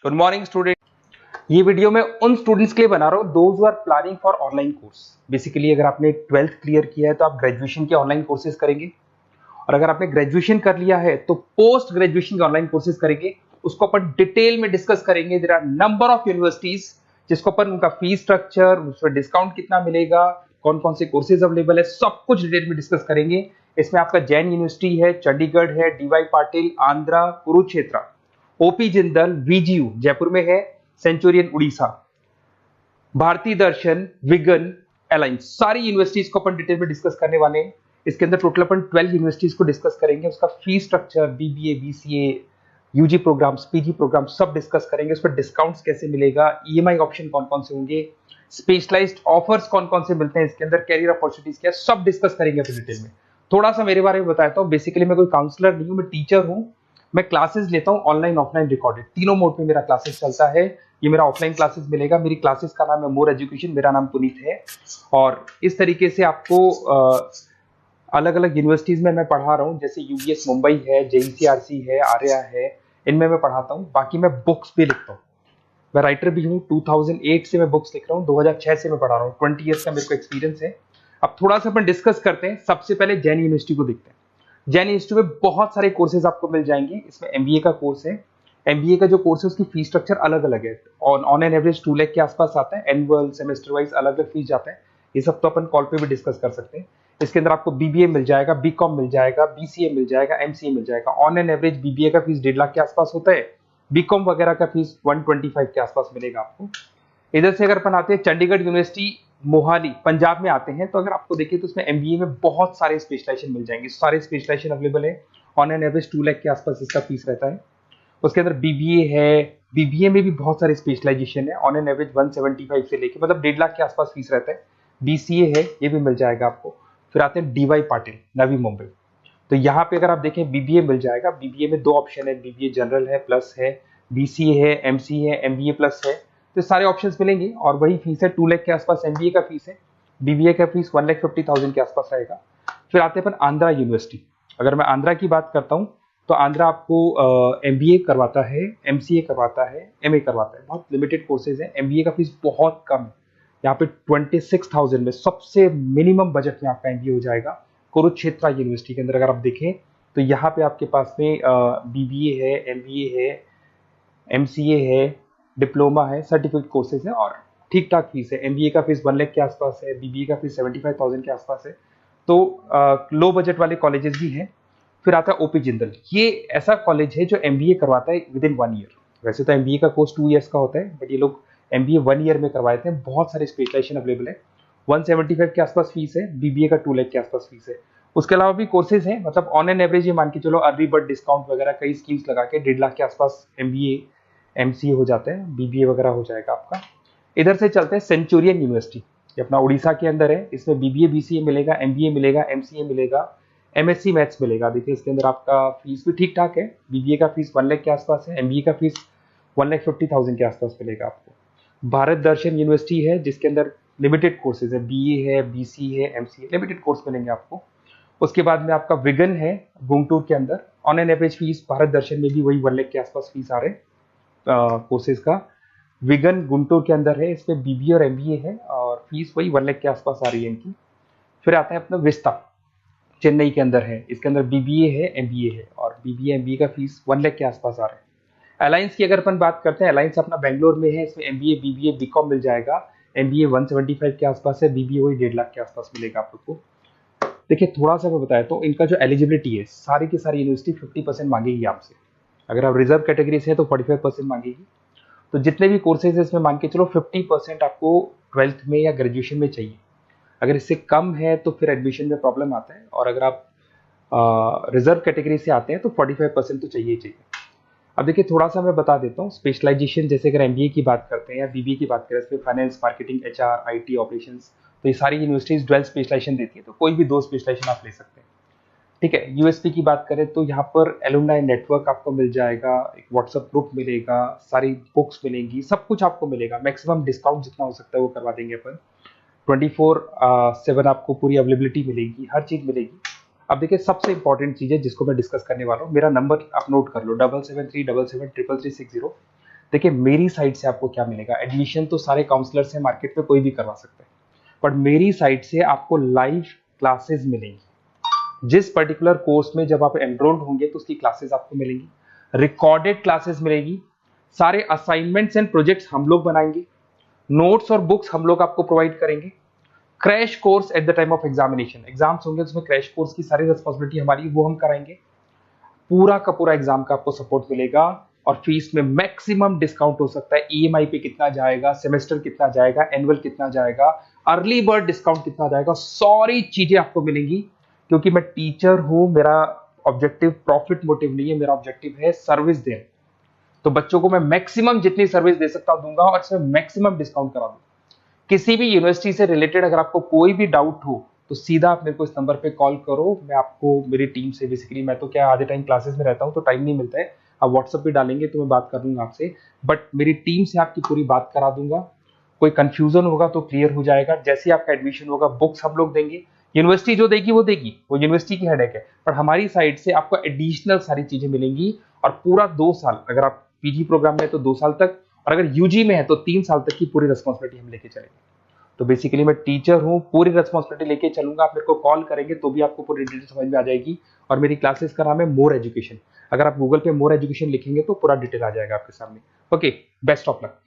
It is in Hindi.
Good morning student. ये वीडियो मैं उन स्टूडेंट्स के लिए बना रहा हूँ those who are planning for online course. Basically अगर आपने 12th क्लियर किया है तो आप ग्रेजुएशन के ऑनलाइन कोर्सेज करेंगे, और अगर आपने ग्रेजुएशन कर लिया है तो पोस्ट ग्रेजुएशन के ऑनलाइन कोर्सेज करेंगे। उसको अपन डिटेल में डिस्कस करेंगे। There are number of universities जिसको अपन उनका फीस स्ट्रक्चर, उसमें डिस्काउंट कितना मिलेगा, कौन कौन से कोर्सेज अवेलेबल है, सब कुछ डिटेल में डिस्कस करेंगे। इसमें आपका जैन यूनिवर्सिटी है, चंडीगढ़ है, डीवाई पाटिल आंध्रा, कुरुक्षेत्र, ओपी जिंदल, वीजीयू जयपुर में है, सेंचुरियन उड़ीसा, भारतीय दर्शन, विगन, अलायंस, सारी यूनिवर्सिटीज को अपन डिटेल में डिस्कस करने वाले हैं। इसके अंदर टोटल अपन 12 यूनिवर्सिटीज को डिस्कस करेंगे। उसका fees structure, BBA, BCA, UG programs, PG program सब डिस्कस करेंगे। उस पर डिस्काउंट्स कैसे मिलेगा, ईएमआई ऑप्शन कौन कौन से होंगे, स्पेशलाइज्ड ऑफर्स कौन कौन से मिलते हैं इसके अंदर, कैरियर अपॉर्चुनिटीज क्या, सब डिस्कस करेंगे अपन डिटेल में। थोड़ा सा मेरे बारे में बताता हूँ। बेसिकली मैं कोई काउंसलर नहीं हूँ, मैं टीचर हूँ। मैं क्लासेस लेता हूँ ऑनलाइन ऑफलाइन रिकॉर्डेड, तीनों मोड पे मेरा क्लासेस चलता है। ये मेरा ऑफलाइन क्लासेस मिलेगा। मेरी क्लासेस का नाम है मोर एजुकेशन, मेरा नाम पुनीत है। और इस तरीके से आपको अलग अलग यूनिवर्सिटीज में मैं पढ़ा रहा हूँ, जैसे यूबीएस मुंबई है, जेईसीआरसी है, आर्या है, इनमें मैं पढ़ाता हूँ। बाकी मैं बुक्स भी लिखता हूँ, मैं राइटर भी हूँ। 2008 से मैं बुक्स लिख रहा हूँ, 2006 से मैं पढ़ा रहा हूँ, 20 ईयर्स का मेरे को एक्सपीरियंस है। अब थोड़ा सा अपन डिस्कस करते हैं। सबसे पहले जैन यूनिवर्सिटी को देखते हैं। जैन यूनिवर्सिटी में बहुत सारे कोर्सेज आपको मिल जाएंगे। इसमें एमबीए का कोर्स है। एमबीए का जो कोर्स है उसकी फीस स्ट्रक्चर अलग अलग है। ऑन एन एवरेज 2 लाख के आसपास आता है। एनुअल, सेमेस्टर वाइज अलग अलग फीस जाता है। ये सब तो अपन कॉल पे भी डिस्कस कर सकते हैं। इसके अंदर आपको बीबीए मिल जाएगा, बीकॉम मिल जाएगा, बीसीए मिल जाएगा, एमसीए मिल जाएगा। ऑन एन एवरेज बीबीए का फीस 1.5 लाख के आसपास होता है। बीकॉम वगैरह का फीस 125 के आसपास मिलेगा आपको। इधर से अगर अपन आते हैं चंडीगढ़ यूनिवर्सिटी मोहाली पंजाब में आते हैं, तो अगर आपको देखिए तो उसमें एमबीए में बहुत सारे स्पेशलाइजेशन मिल जाएंगे। सारे स्पेशलाइजेशन अवेलेबल है। ऑन एन एवरेज 2 लाख के आसपास इसका फीस रहता है। उसके अंदर बीबीए है, बीबीए में भी बहुत सारे स्पेशलाइजेशन है। ऑन एन एवरेज 175 से लेके मतलब 1.5 लाख के आसपास फीस रहता है। बीसीए है, ये भी मिल जाएगा आपको। फिर आते हैं डीवाई पाटिल, नवी मुंबई। तो यहाँ पे अगर आप देखें बीबीए मिल जाएगा। बीबीए में 2 ऑप्शन है, बीबीए जनरल है, प्लस है, बीसीए है, एमसीए है, एमबीए प्लस है। तो सारे ऑप्शंस मिलेंगे और वही फीस है। 2 लाख के आसपास एमबीए का फीस है। बीबीए का फीस 1,50,000 के आसपास रहेगा। फिर आते हैं अपन आंध्रा यूनिवर्सिटी। अगर मैं आंध्रा की बात करता हूँ तो आंध्रा आपको एमबीए करवाता है, एमसीए करवाता है, एमए करवाता है। बहुत लिमिटेड कोर्सेज है। एमबीए का फीस बहुत कम है। यहाँ पे 26,000 में सबसे मिनिमम बजट में आपका एमबीए हो जाएगा। कुरुक्षेत्र यूनिवर्सिटी के अंदर अगर आप देखें तो यहाँ पे आपके पास में बीबीए है, एमबीए है, एमसीए है, डिप्लोमा है, सर्टिफिकेट कोर्सेज है और ठीक ठाक फीस है। एमबीए का फीस 1 लाख के आसपास है, बीबीए का फीस 75,000 के आसपास है। तो लो बजट वाले कॉलेजेस भी हैं। फिर आता है ओपी जिंदल। ये ऐसा कॉलेज है जो एमबीए करवाता है विद इन 1 ईयर। वैसे तो एमबीए का कोर्स 2 ईयर्स का होता है, बट ये लोग एमबीए 1 ईयर में करवाते हैं। बहुत सारे स्पेशलाइजेशन अवेलेबल है। 175 के आसपास फीस है। बीबीए का 2 लाख के आसपास फीस है। उसके अलावा भी कोर्सेज हैं, मतलब ऑन एन एवरेज ये मान के चलो अर्ली बर्ड डिस्काउंट वगैरह कई स्कीम्स लगा के 1.5 लाख के आसपास एमबीए, एमसीए हो जाते हैं, बीबीए वगैरह हो जाएगा आपका। इधर से चलते हैं सेंचुरियन यूनिवर्सिटी, ये अपना उड़ीसा के अंदर है। इसमें बीबीए, बीसीए मिलेगा, एमबीए मिलेगा, एमसीए मिलेगा, एमएससी मैथ्स मिलेगा। देखिए इसके अंदर आपका फीस भी ठीक ठाक है। बीबीए का फीस 1 लाख के आसपास है, एमबीए का फीस 1,50,000 के आसपास मिलेगा आपको। भारत दर्शन यूनिवर्सिटी है जिसके अंदर लिमिटेड कोर्सेज है, बीए है, बीसी है, एमसीए, लिमिटेड कोर्स मिलेंगे आपको। उसके बाद में आपका विगन है गुंटूर के अंदर। On an average fees Bharat Darshan में भी वही 1 लाख के आसपास फीस आ रहे कोर्सेज का। विगन गुंटूर के अंदर है, इसमें बीबीए और एमबीए है और फीस वही 1 लाख के आसपास आ रही है इनकी। फिर आता है अपना विस्ता, चेन्नई के अंदर है। इसके अंदर बीबीए है, एमबीए है और बीबीए एमबीए का फीस 1 लाख के आसपास आ रहा है। अलायंस की अगर अपन बात करते हैं, अलायंस अपना बेंगलोर में है। इसमें एमबीए, बीबीए, बीकॉम मिल जाएगा। एमबीए 175 के आसपास है, बीबीए वही 1.5 लाख के आसपास मिलेगा आप लोग को। देखिए थोड़ा सा मैं बताया तो इनका जो एलिजिबिलिटी है, सारी की सारी यूनिवर्सिटी 50% मांगेगी आपसे। अगर आप रिजर्व कैटेगरी से हैं तो 45% मांगेगी। तो जितने भी कोर्सेज है इसमें मान के चलो 50% आपको 12th में या ग्रेजुएशन में चाहिए। अगर इससे कम है तो फिर एडमिशन में प्रॉब्लम आता है, और अगर आप रिजर्व कैटेगरी से आते हैं तो 45% तो चाहिए ही चाहिए। अब देखिए थोड़ा सा मैं बता देता हूँ स्पेशलाइजेशन। जैसे अगर एमबीए की बात करते हैं या बीबीए की बात करें, इसमें finance, marketing, HR, IT, operations, तो ये सारी यूनिवर्सिटीज 12 स्पेशलाइजेशन देती है। तो कोई भी 2 स्पेशलाइजेशन आप ले सकते हैं, ठीक है। यूएसपी की बात करें तो यहाँ पर एलुमनाई नेटवर्क आपको मिल जाएगा, एक व्हाट्सएप ग्रुप मिलेगा, सारी बुक्स मिलेंगी, सब कुछ आपको मिलेगा। मैक्सिमम डिस्काउंट जितना हो सकता है वो करवा देंगे अपन। 24/7 आपको पूरी अवेलेबिलिटी मिलेगी, हर चीज मिलेगी। अब देखिए सबसे इंपॉर्टेंट चीज है जिसको मैं डिस्कस करने वाला हूँ। मेरा नंबर आप नोट कर लो, 7737773360। देखिए मेरी साइड से आपको क्या मिलेगा, एडमिशन तो सारे काउंसलर से मार्केट में कोई भी करवा सकता है, बट मेरी साइड से आपको लाइव क्लासेस मिलेंगी। जिस पर्टिकुलर कोर्स में जब आप एनरोल्ड होंगे तो उसकी क्लासेस आपको मिलेंगी, रिकॉर्डेड क्लासेस मिलेगी, सारे असाइनमेंट्स एंड प्रोजेक्ट्स हम लोग बनाएंगे, नोट्स और बुक्स हम लोग आपको प्रोवाइड करेंगे, crash course at the time of examination, exams होंगे तो उसमें क्रैश कोर्स की सारी रिस्पॉन्सिबिलिटी हमारी, वो हम कराएंगे। पूरा का पूरा एग्जाम का आपको सपोर्ट मिलेगा और फीस में मैक्सिमम डिस्काउंट हो सकता है। ईएमआई पे कितना जाएगा, सेमेस्टर कितना जाएगा, एनुअल कितना जाएगा, अर्ली बर्ड डिस्काउंट कितना जाएगा, सारी चीजें आपको मिलेंगी। क्योंकि मैं टीचर हूं, मेरा ऑब्जेक्टिव प्रॉफिट मोटिव नहीं है, मेरा ऑब्जेक्टिव है सर्विस देना। तो बच्चों को मैं मैक्सिमम जितनी सर्विस दे सकता हूं दूंगा और इसमें मैक्सिमम डिस्काउंट करा दूंगा। किसी भी यूनिवर्सिटी से रिलेटेड अगर आपको कोई भी डाउट हो तो सीधा आप मेरे को इस नंबर पे कॉल करो, मैं आपको मेरी टीम से, बेसिकली मैं तो क्या आधे टाइम क्लासेस में रहता हूँ तो टाइम नहीं मिलता है, आप व्हाट्सएप पे डालेंगे तो मैं बात कर लूंगा आपसे, बट मेरी टीम से आपकी पूरी बात करा दूंगा। कोई कंफ्यूजन होगा तो क्लियर हो जाएगा। जैसे ही आपका एडमिशन होगा बुक्स हम लोग देंगे, यूनिवर्सिटी जो देगी वो देगी, वो यूनिवर्सिटी की हेडेक है, पर हमारी साइड से आपको एडिशनल सारी चीजें मिलेंगी। और पूरा 2 साल, अगर आप पीजी प्रोग्राम में है तो 2 साल तक, और अगर यूजी में है तो 3 साल तक की पूरी रिस्पॉन्सिबिलिटी हम लेके चलेंगे। तो बेसिकली मैं टीचर हूँ, पूरी रिस्पॉन्सिबिलिटी लेके चलूंगा। आप मेरे को कॉल करेंगे तो भी आपको पूरी डिटेल समझ में आ जाएगी। और मेरी क्लासेस का नाम है मोर एजुकेशन, अगर आप गूगल पे मोर एजुकेशन लिखेंगे तो पूरा डिटेल आ जाएगा आपके सामने। Okay, best of luck.